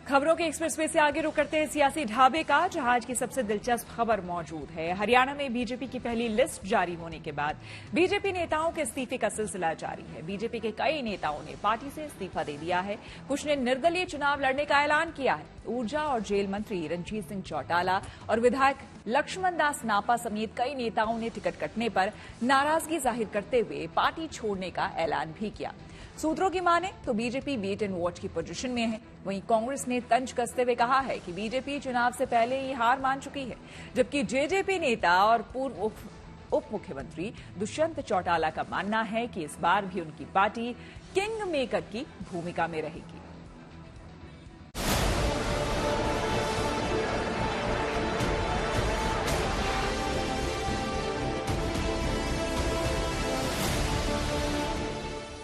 खबरों के express way से आगे रुक करते हैं सियासी ढाबे का, जहां आज की सबसे दिलचस्प खबर मौजूद है। हरियाणा में बीजेपी की पहली लिस्ट जारी होने के बाद बीजेपी नेताओं के इस्तीफे का सिलसिला जारी है। बीजेपी के कई नेताओं ने पार्टी से इस्तीफा दे दिया है। कुछ ने निर्दलीय चुनाव लड़ने का ऐलान किया है। ऊर्जा और जेल मंत्री रणजीत सिंह चौटाला और विधायक लक्ष्मण दास नापा समेत कई नेताओं ने टिकट कटने पर नाराजगी जाहिर करते हुए पार्टी छोड़ने का ऐलान भी किया। सूत्रों की माने तो बीजेपी वेट एंड वॉच की पोजीशन में है। वहीं कांग्रेस ने तंज कसते हुए कहा है कि बीजेपी चुनाव से पहले ही हार मान चुकी है, जबकि जेजेपी नेता और पूर्व उप मुख्यमंत्री दुष्यंत चौटाला का मानना है कि इस बार भी उनकी पार्टी किंग मेकर की भूमिका में रहेगी।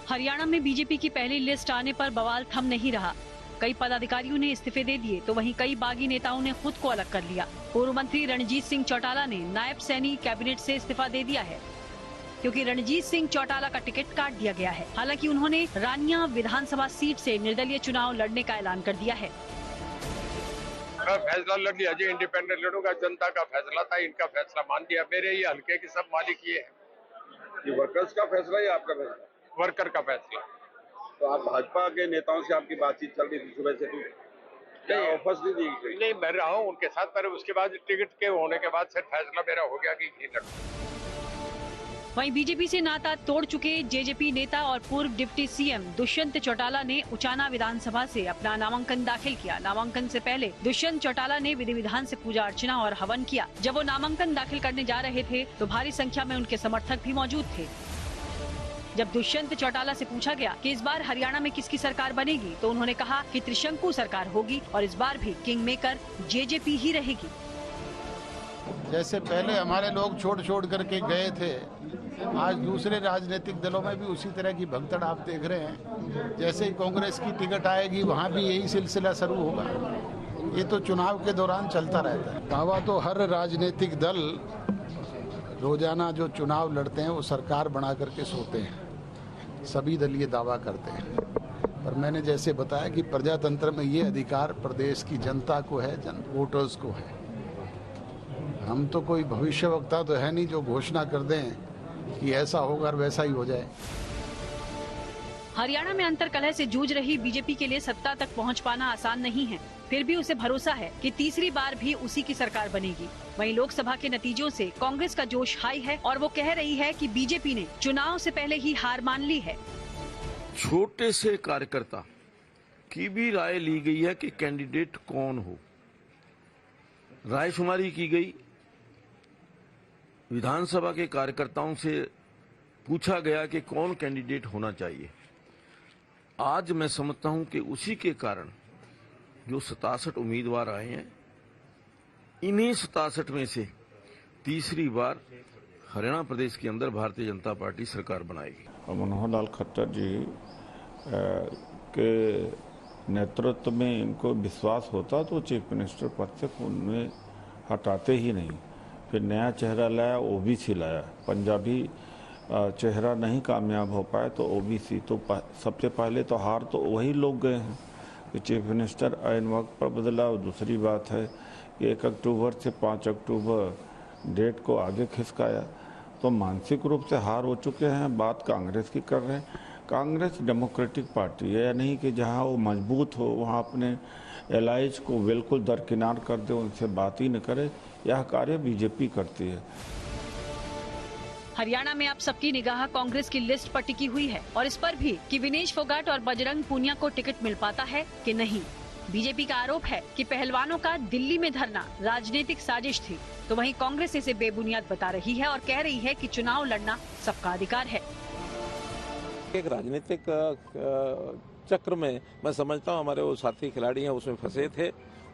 हरियाणा में बीजेपी की पहली लिस्ट आने पर बवाल थम नहीं रहा। कई पदाधिकारियों ने इस्तीफे दे दिए तो वहीं कई बागी नेताओं ने खुद को अलग कर लिया। पूर्व मंत्री रणजीत सिंह चौटाला ने नायब सैनी कैबिनेट से इस्तीफा दे दिया है, क्योंकि रणजीत सिंह चौटाला का टिकट काट दिया गया है। हालांकि उन्होंने रानिया विधानसभा सीट से निर्दलीय चुनाव लड़ने का ऐलान कर दिया है। फैसला लड़ लिया जी, इंडिपेंडेंट लड़ूंगा। जनता का फैसला था, इनका फैसला मान दिया। मेरे ये हल्के के सब मालिक ये है। ये वर्कर्स का फैसला या आपका फैसला? वर्कर का फैसला। तो आप भाजपा के नेताओं से आपकी बातचीत चल रही थी सुबह से? नहीं, ऑफर्स नहीं दी गई? नहीं, मैं रहा हूँ उनके साथ, पर उसके बाद टिकट के होने के बाद सिर्फ फैसला मेरा हो गया कि ये लड़ूं। वहीं बीजेपी से नाता तोड़ चुके जेजेपी नेता और पूर्व डिप्टी सीएम दुष्यंत चौटाला ने उचाना विधानसभा से अपना नामांकन दाखिल किया। नामांकन से पहले दुष्यंत चौटाला ने विधि विधान से पूजा अर्चना और हवन किया। जब वो नामांकन दाखिल करने जा रहे थे तो भारी संख्या में उनके समर्थक भी मौजूद थे। जब दुष्यंत चौटाला से पूछा गया कि इस बार हरियाणा में किसकी सरकार बनेगी, तो उन्होंने कहा कि त्रिशंकु सरकार होगी और इस बार भी किंग मेकर जेजेपी ही रहेगी। जैसे पहले हमारे लोग छोड़ करके गए थे, आज दूसरे राजनीतिक दलों में भी उसी तरह की भगदड़ आप देख रहे हैं। जैसे ही कांग्रेस की टिकट आएगी वहाँ भी यही सिलसिला शुरू होगा। ये तो चुनाव के दौरान चलता रहता है। दावा तो हर राजनीतिक दल रोजाना जो चुनाव लड़ते हैं वो सरकार बना करके सोते हैं, सभी दल ये दावा करते हैं। और मैंने जैसे बताया कि प्रजातंत्र में ये अधिकार प्रदेश की जनता को है, वोटर्स को है। हम तो कोई भविष्यवक्ता तो है नहीं जो घोषणा कर दें कि ऐसा होगा और वैसा ही हो जाए। हरियाणा में अंतर्कलह से जूझ रही बीजेपी के लिए सत्ता तक पहुंच पाना आसान नहीं है। फिर भी उसे भरोसा है कि तीसरी बार भी उसी की सरकार बनेगी। वहीं लोकसभा के नतीजों से कांग्रेस का जोश हाई है और वो कह रही है कि बीजेपी ने चुनाव से पहले ही हार मान ली है। छोटे से कार्यकर्ता की भी राय ली गई है कि कैंडिडेट कौन हो। रायशुमारी की गई। विधानसभा के कार्यकर्ताओं से पूछा गया कि कौन कैंडिडेट होना चाहिए। आज मैं समझता हूं कि उसी के कारण जो 67 उम्मीदवार आए हैं, इन्हीं 67 में से तीसरी बार हरियाणा प्रदेश के अंदर भारतीय जनता पार्टी सरकार बनाएगी। मनोहर लाल खट्टर जी के नेतृत्व में इनको विश्वास होता तो चीफ मिनिस्टर पद से उन्हें हटाते ही नहीं। फिर नया चेहरा लाया, ओबीसी लाया। पंजाबी चेहरा नहीं कामयाब हो पाए तो ओबीसी। तो सबसे पहले तो हार तो वही लोग गए हैं कि चीफ मिनिस्टर आइन वक्त पर बदला। और दूसरी बात है कि 1 अक्टूबर से 5 अक्टूबर डेट को आगे खिसकाया। तो मानसिक रूप से हार हो चुके हैं। बात कांग्रेस की कर रहे हैं। कांग्रेस डेमोक्रेटिक पार्टी है, या नहीं कि जहां वो मजबूत हो वहां अपने एलाइज को बिल्कुल दरकिनार कर दे, उनसे बात ही न करे। यह कार्य बीजेपी करती है। हरियाणा में अब सबकी निगाह कांग्रेस की लिस्ट पर टिकी हुई है और इस पर भी कि विनेश फोगाट और बजरंग पूनिया को टिकट मिल पाता है कि नहीं। बीजेपी का आरोप है कि पहलवानों का दिल्ली में धरना राजनीतिक साजिश थी, तो वहीं कांग्रेस इसे बेबुनियाद बता रही है और कह रही है कि चुनाव लड़ना सबका अधिकार है। एक राजनीतिक चक्र में मैं समझता हूँ हमारे वो साथी खिलाड़ी हैं उसमें फंसे थे,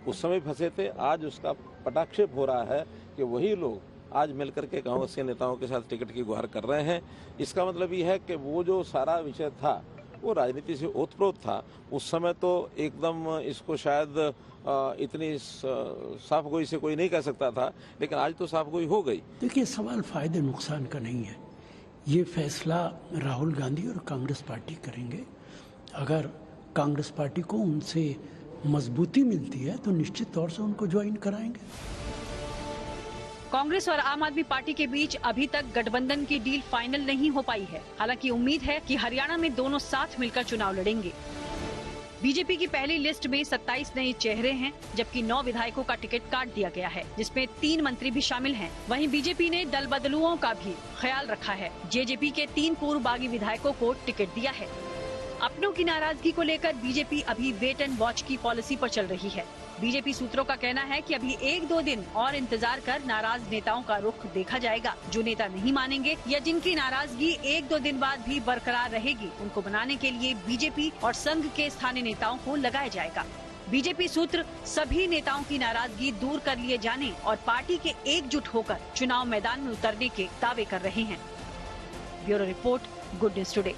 उस समय फंसे थे। आज उसका पटाक्षेप हो रहा है कि वही लोग आज मिलकर के कांग्रेस के नेताओं के साथ टिकट की गुहार कर रहे हैं। इसका मतलब ये है कि वो जो सारा विषय था वो राजनीति से ओतप्रोत था। उस समय तो एकदम इसको शायद इतनी साफ गोई से कोई नहीं कह सकता था, लेकिन आज तो साफ गोई हो गई। देखिए, सवाल फायदे नुकसान का नहीं है। ये फैसला राहुल गांधी और कांग्रेस पार्टी करेंगे। अगर कांग्रेस पार्टी को उनसे मजबूती मिलती है तो निश्चित तौर से उनको ज्वाइन कराएंगे। कांग्रेस और आम आदमी पार्टी के बीच अभी तक गठबंधन की डील फाइनल नहीं हो पाई है। हालांकि उम्मीद है कि हरियाणा में दोनों साथ मिलकर चुनाव लड़ेंगे। बीजेपी की पहली लिस्ट में 27 नए चेहरे हैं, जबकि 9 विधायकों का टिकट काट दिया गया है, जिसमें 3 मंत्री भी शामिल हैं। वहीं बीजेपी ने दल बदलुओं का भी ख्याल रखा है। जेजेपी के 3 पूर्व बागी विधायकों को टिकट दिया है। अपनों की नाराजगी को लेकर बीजेपी अभी वेट एंड वॉच की पॉलिसी पर चल रही है। बीजेपी सूत्रों का कहना है कि अभी 1-2 दिन और इंतजार कर नाराज नेताओं का रुख देखा जाएगा। जो नेता नहीं मानेंगे या जिनकी नाराजगी 1-2 दिन बाद भी बरकरार रहेगी, उनको बनाने के लिए बीजेपी और संघ के स्थानीय नेताओं को लगाया जाएगा। बीजेपी सूत्र सभी नेताओं की नाराजगी दूर कर लिए जाने और पार्टी के एकजुट होकर चुनाव मैदान में उतरने के दावे कर रहे हैं। Bureau report, good news today.